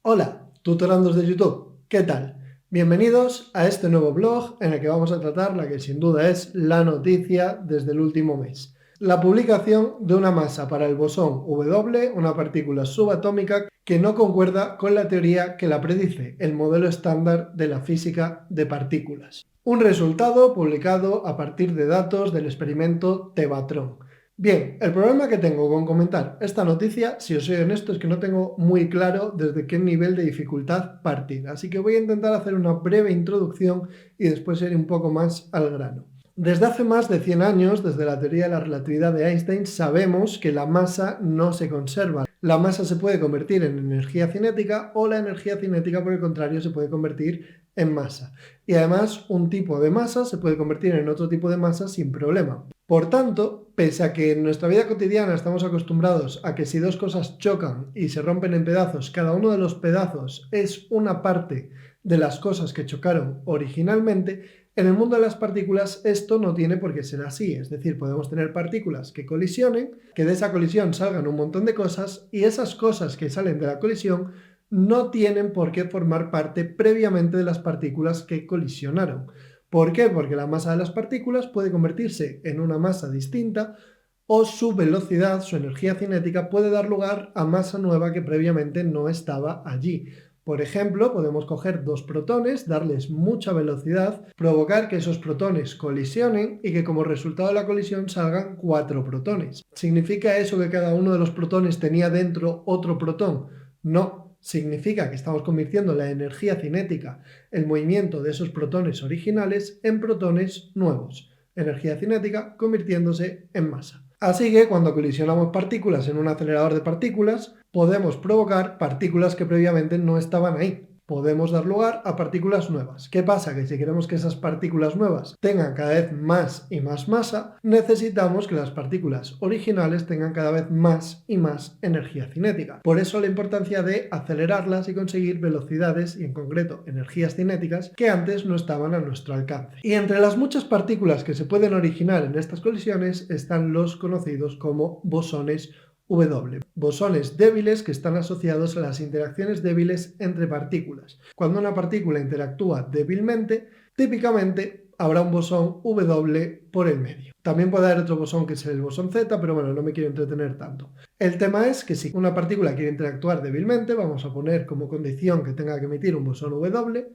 Hola, tutorandos de YouTube, ¿qué tal? Bienvenidos a este nuevo blog en el que vamos a tratar la que sin duda es la noticia desde el último mes. La publicación de una masa para el bosón W, una partícula subatómica que no concuerda con la teoría que la predice, el modelo estándar de la física de partículas. Un resultado publicado a partir de datos del experimento Tevatron. Bien, el problema que tengo con comentar esta noticia, si os soy honesto, es que no tengo muy claro desde qué nivel de dificultad partir, así que voy a intentar hacer una breve introducción y después ir un poco más al grano. Desde hace más de 100 años, desde la teoría de la relatividad de Einstein, sabemos que la masa no se conserva. La masa se puede convertir en energía cinética o la energía cinética, por el contrario, se puede convertir en masa. Y además, un tipo de masa se puede convertir en otro tipo de masa sin problema. Por tanto, pese a que en nuestra vida cotidiana estamos acostumbrados a que si dos cosas chocan y se rompen en pedazos, cada uno de los pedazos es una parte de las cosas que chocaron originalmente, en el mundo de las partículas esto no tiene por qué ser así. Es decir, podemos tener partículas que colisionen, que de esa colisión salgan un montón de cosas y esas cosas que salen de la colisión no tienen por qué formar parte previamente de las partículas que colisionaron. ¿Por qué? Porque la masa de las partículas puede convertirse en una masa distinta o su velocidad, su energía cinética, puede dar lugar a masa nueva que previamente no estaba allí. Por ejemplo, podemos coger dos protones, darles mucha velocidad, provocar que esos protones colisionen y que como resultado de la colisión salgan 4 protones. ¿Significa eso que cada uno de los protones tenía dentro otro protón? No, significa que estamos convirtiendo la energía cinética, el movimiento de esos protones originales, en protones nuevos. Energía cinética convirtiéndose en masa. Así que cuando colisionamos partículas en un acelerador de partículas, podemos provocar partículas que previamente no estaban ahí. Podemos dar lugar a partículas nuevas. ¿Qué pasa? Que si queremos que esas partículas nuevas tengan cada vez más y más masa, necesitamos que las partículas originales tengan cada vez más y más energía cinética. Por eso la importancia de acelerarlas y conseguir velocidades, y en concreto energías cinéticas, que antes no estaban a nuestro alcance. Y entre las muchas partículas que se pueden originar en estas colisiones están los conocidos como bosones W, bosones débiles que están asociados a las interacciones débiles entre partículas. Cuando una partícula interactúa débilmente, típicamente habrá un bosón W por el medio. También puede haber otro bosón que es el bosón Z, pero bueno, no me quiero entretener tanto. El tema es que si una partícula quiere interactuar débilmente, vamos a poner como condición que tenga que emitir un bosón W,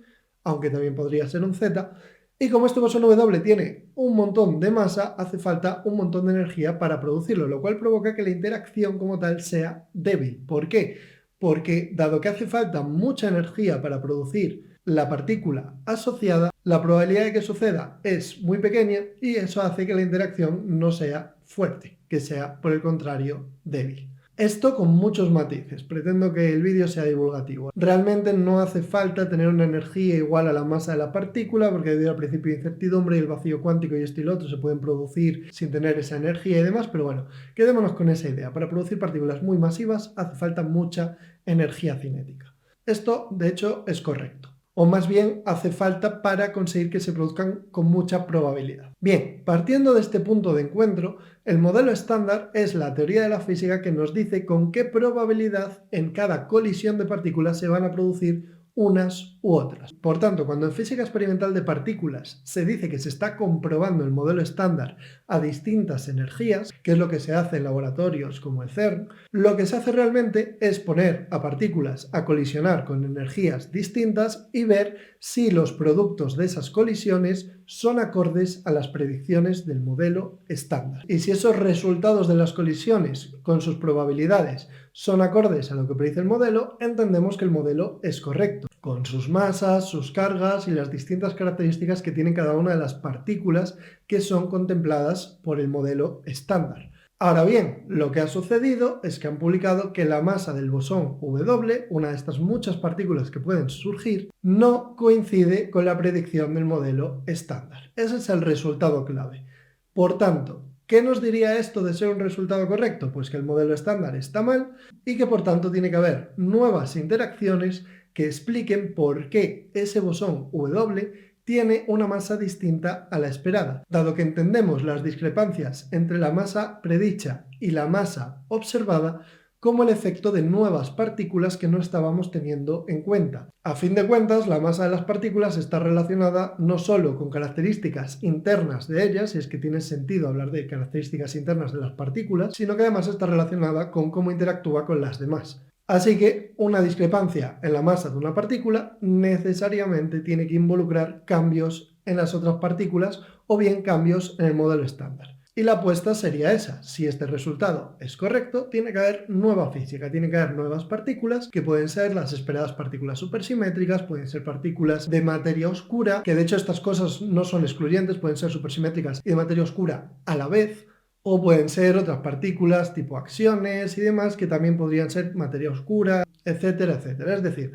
aunque también podría ser un Z, y como este bosón W tiene un montón de masa, hace falta un montón de energía para producirlo, lo cual provoca que la interacción como tal sea débil. ¿Por qué? Porque dado que hace falta mucha energía para producir la partícula asociada, la probabilidad de que suceda es muy pequeña y eso hace que la interacción no sea fuerte, que sea por el contrario débil. Esto con muchos matices, pretendo que el vídeo sea divulgativo. Realmente no hace falta tener una energía igual a la masa de la partícula, porque debido al principio de incertidumbre y el vacío cuántico y esto y lo otro se pueden producir sin tener esa energía y demás, pero bueno, quedémonos con esa idea. Para producir partículas muy masivas hace falta mucha energía cinética. Esto, de hecho, es correcto. O más bien hace falta para conseguir que se produzcan con mucha probabilidad. Bien, partiendo de este punto de encuentro, el modelo estándar es la teoría de la física que nos dice con qué probabilidad en cada colisión de partículas se van a producir unas u otras. Por tanto, cuando en física experimental de partículas se dice que se está comprobando el modelo estándar a distintas energías, que es lo que se hace en laboratorios como el CERN, lo que se hace realmente es poner a partículas a colisionar con energías distintas y ver si los productos de esas colisiones son acordes a las predicciones del modelo estándar. Y si esos resultados de las colisiones con sus probabilidades son acordes a lo que predice el modelo, entendemos que el modelo es correcto, con sus masas, sus cargas y las distintas características que tienen cada una de las partículas que son contempladas por el modelo estándar. Ahora bien, lo que ha sucedido es que han publicado que la masa del bosón W, una de estas muchas partículas que pueden surgir, no coincide con la predicción del modelo estándar. Ese es el resultado clave. Por tanto, ¿qué nos diría esto de ser un resultado correcto? Pues que el modelo estándar está mal y que por tanto tiene que haber nuevas interacciones que expliquen por qué ese bosón W tiene una masa distinta a la esperada. Dado que entendemos las discrepancias entre la masa predicha y la masa observada, como el efecto de nuevas partículas que no estábamos teniendo en cuenta. A fin de cuentas, la masa de las partículas está relacionada no solo con características internas de ellas, si es que tiene sentido hablar de características internas de las partículas, sino que además está relacionada con cómo interactúa con las demás. Así que una discrepancia en la masa de una partícula necesariamente tiene que involucrar cambios en las otras partículas o bien cambios en el modelo estándar. Y la apuesta sería esa: si este resultado es correcto, tiene que haber nueva física, tiene que haber nuevas partículas, que pueden ser las esperadas partículas supersimétricas, pueden ser partículas de materia oscura, que de hecho estas cosas no son excluyentes, pueden ser supersimétricas y de materia oscura a la vez, o pueden ser otras partículas tipo acciones y demás, que también podrían ser materia oscura, etcétera, etcétera. Es decir,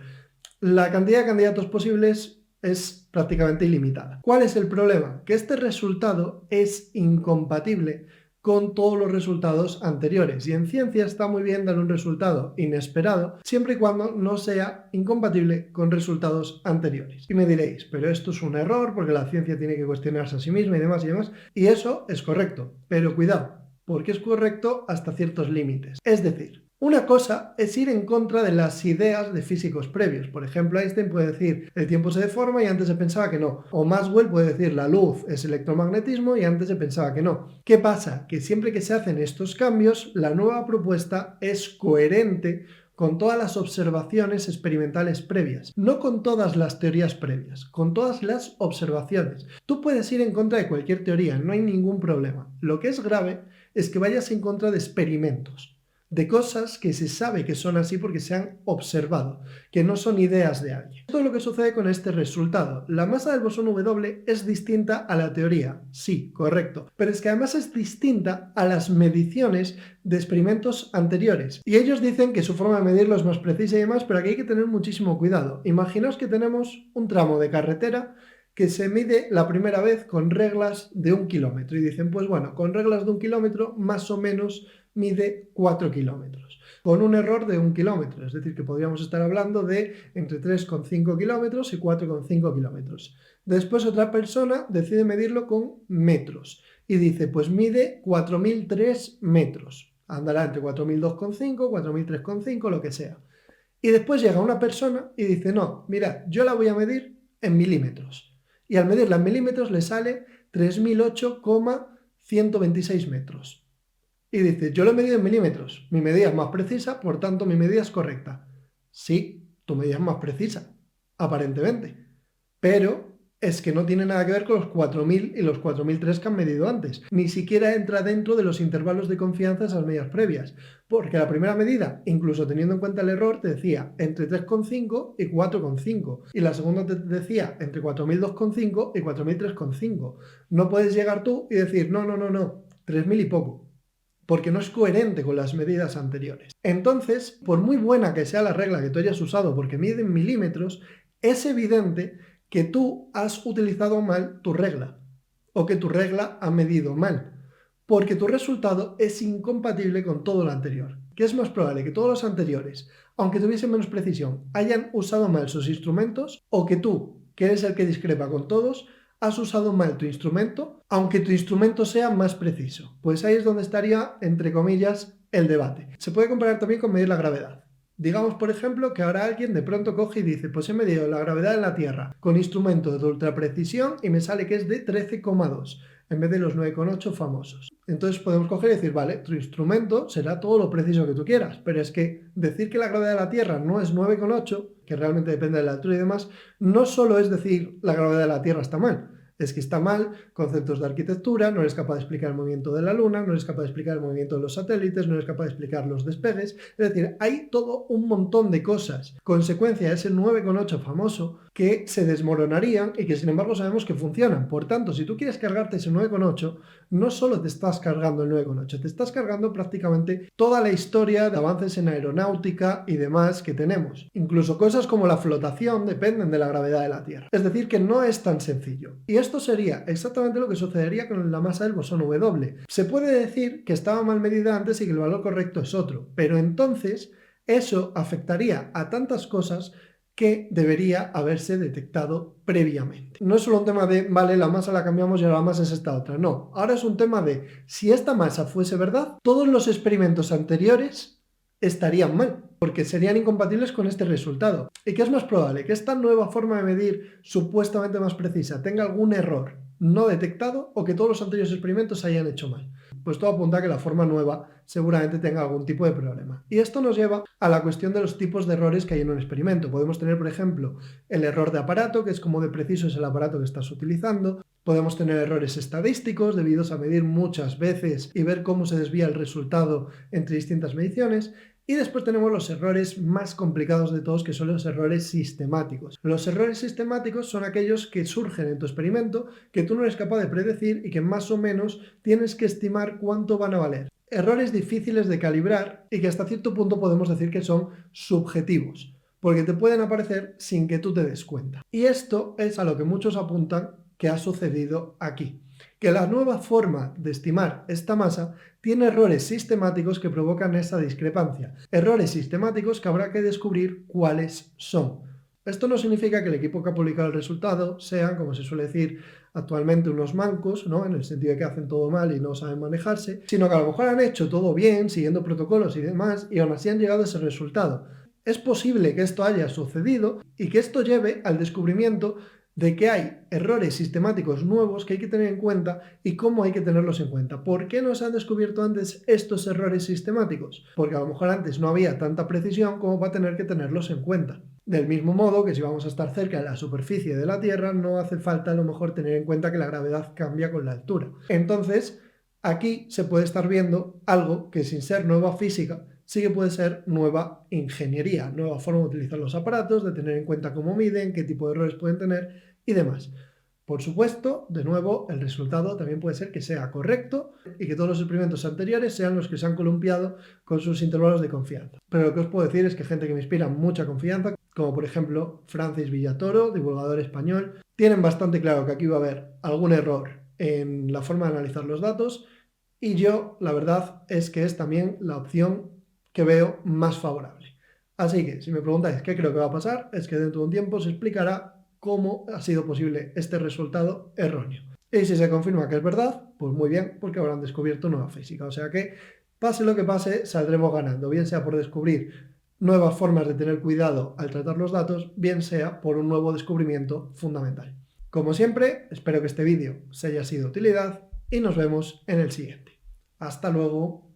la cantidad de candidatos posibles es prácticamente ilimitada. ¿Cuál es el problema? Que este resultado es incompatible con todos los resultados anteriores. Y en ciencia está muy bien dar un resultado inesperado, siempre y cuando no sea incompatible con resultados anteriores. Y me diréis, pero esto es un error porque la ciencia tiene que cuestionarse a sí misma y demás y demás. Y eso es correcto, pero cuidado, porque es correcto hasta ciertos límites. Es decir, una cosa es ir en contra de las ideas de físicos previos. Por ejemplo, Einstein puede decir el tiempo se deforma y antes se pensaba que no. O Maxwell puede decir la luz es electromagnetismo y antes se pensaba que no. ¿Qué pasa? Que siempre que se hacen estos cambios, la nueva propuesta es coherente con todas las observaciones experimentales previas, no con todas las teorías previas, con todas las observaciones. Tú puedes ir en contra de cualquier teoría, no hay ningún problema. Lo que es grave es que vayas en contra de experimentos, de cosas que se sabe que son así porque se han observado, que no son ideas de alguien. Esto es lo que sucede con este resultado. La masa del bosón W es distinta a la teoría, sí, correcto, pero es que además es distinta a las mediciones de experimentos anteriores. Y ellos dicen que su forma de medirlo es más precisa y demás, pero aquí hay que tener muchísimo cuidado. Imaginaos que tenemos un tramo de carretera que se mide la primera vez con reglas de 1 kilómetro. Y dicen, pues bueno, con reglas de 1 kilómetro más o menos mide 4 kilómetros, con un error de 1 kilómetro, es decir, que podríamos estar hablando de entre 3,5 kilómetros y 4,5 kilómetros. Después otra persona decide medirlo con metros y dice, pues mide 4003 metros, andará entre 4002,5, 4003,5, lo que sea. Y después llega una persona y dice, no, mira, yo la voy a medir en milímetros. Y al medirla en milímetros le sale 3008,126 metros. Y dice, yo lo he medido en milímetros, mi medida es más precisa, por tanto mi medida es correcta. Sí, tu medida es más precisa, aparentemente, pero es que no tiene nada que ver con los 4000 y los 4003 que han medido antes. Ni siquiera entra dentro de los intervalos de confianza esas medidas previas, porque la primera medida, incluso teniendo en cuenta el error, te decía entre 3,5 y 4,5, y la segunda te decía entre 4002,5 y 4003,5. No puedes llegar tú y decir, no, 3000 y poco, porque no es coherente con las medidas anteriores. Entonces, por muy buena que sea la regla que tú hayas usado porque mide en milímetros, es evidente que tú has utilizado mal tu regla o que tu regla ha medido mal, porque tu resultado es incompatible con todo lo anterior. ¿Qué es más probable? Que todos los anteriores, aunque tuviesen menos precisión, hayan usado mal sus instrumentos, o que tú, que eres el que discrepa con todos, has usado mal tu instrumento, aunque tu instrumento sea más preciso. Pues ahí es donde estaría, entre comillas, el debate. Se puede comparar también con medir la gravedad. Digamos, por ejemplo, que ahora alguien de pronto coge y dice, pues he medido la gravedad en la Tierra con instrumento de ultra precisión y me sale que es de 13,2 en vez de los 9,8 famosos. Entonces podemos coger y decir, vale, tu instrumento será todo lo preciso que tú quieras, pero es que decir que la gravedad de la Tierra no es 9,8, que realmente depende de la altura y demás, no solo es decir la gravedad de la Tierra está mal, es que está mal conceptos de arquitectura, no eres capaz de explicar el movimiento de la Luna, no eres capaz de explicar el movimiento de los satélites, no eres capaz de explicar los despegues. Es decir, hay todo un montón de cosas, consecuencia de ese 9,8 famoso, que se desmoronarían y que sin embargo sabemos que funcionan. Por tanto, si tú quieres cargarte ese 9,8, no solo te estás cargando el 9,8, te estás cargando prácticamente toda la historia de avances en aeronáutica y demás que tenemos. Incluso cosas como la flotación dependen de la gravedad de la Tierra. Es decir, que no es tan sencillo. Y esto sería exactamente lo que sucedería con la masa del bosón W. Se puede decir que estaba mal medida antes y que el valor correcto es otro, pero entonces eso afectaría a tantas cosas que debería haberse detectado previamente. No es solo un tema de, vale, la masa la cambiamos y ahora la masa es esta otra. No, ahora es un tema de, si esta masa fuese verdad, todos los experimentos anteriores estarían mal, porque serían incompatibles con este resultado. ¿Y qué es más probable? Que esta nueva forma de medir, supuestamente más precisa, tenga algún error no detectado o que todos los anteriores experimentos se hayan hecho mal. Pues todo apunta a que la forma nueva seguramente tenga algún tipo de problema. Y esto nos lleva a la cuestión de los tipos de errores que hay en un experimento. Podemos tener, por ejemplo, el error de aparato, que es cómo de preciso es el aparato que estás utilizando. Podemos tener errores estadísticos, debidos a medir muchas veces y ver cómo se desvía el resultado entre distintas mediciones. Y después tenemos los errores más complicados de todos, que son los errores sistemáticos. Los errores sistemáticos son aquellos que surgen en tu experimento, que tú no eres capaz de predecir y que más o menos tienes que estimar cuánto van a valer. Errores difíciles de calibrar y que hasta cierto punto podemos decir que son subjetivos, porque te pueden aparecer sin que tú te des cuenta. Y esto es a lo que muchos apuntan que ha sucedido aquí. Que la nueva forma de estimar esta masa tiene errores sistemáticos que provocan esa discrepancia. Errores sistemáticos que habrá que descubrir cuáles son. Esto no significa que el equipo que ha publicado el resultado sean, como se suele decir actualmente, unos mancos, ¿no? En el sentido de que hacen todo mal y no saben manejarse, sino que a lo mejor han hecho todo bien, siguiendo protocolos y demás, y aún así han llegado a ese resultado. Es posible que esto haya sucedido y que esto lleve al descubrimiento de que hay errores sistemáticos nuevos que hay que tener en cuenta y cómo hay que tenerlos en cuenta. ¿Por qué no se han descubierto antes estos errores sistemáticos? Porque a lo mejor antes no había tanta precisión como para tener que tenerlos en cuenta. Del mismo modo que si vamos a estar cerca de la superficie de la Tierra, no hace falta a lo mejor tener en cuenta que la gravedad cambia con la altura. Entonces, aquí se puede estar viendo algo que, sin ser nueva física, sí que puede ser nueva ingeniería, nueva forma de utilizar los aparatos, de tener en cuenta cómo miden, qué tipo de errores pueden tener y demás. Por supuesto, de nuevo, el resultado también puede ser que sea correcto y que todos los experimentos anteriores sean los que se han columpiado con sus intervalos de confianza. Pero lo que os puedo decir es que gente que me inspira mucha confianza, como por ejemplo Francis Villatoro, divulgador español, tienen bastante claro que aquí va a haber algún error en la forma de analizar los datos y yo, la verdad, es que es también la opción que veo más favorable. Así que, si me preguntáis qué creo que va a pasar, es que dentro de un tiempo se explicará cómo ha sido posible este resultado erróneo. Y si se confirma que es verdad, pues muy bien, porque habrán descubierto nueva física. O sea que, pase lo que pase, saldremos ganando, bien sea por descubrir nuevas formas de tener cuidado al tratar los datos, bien sea por un nuevo descubrimiento fundamental. Como siempre, espero que este vídeo os haya sido de utilidad y nos vemos en el siguiente. Hasta luego.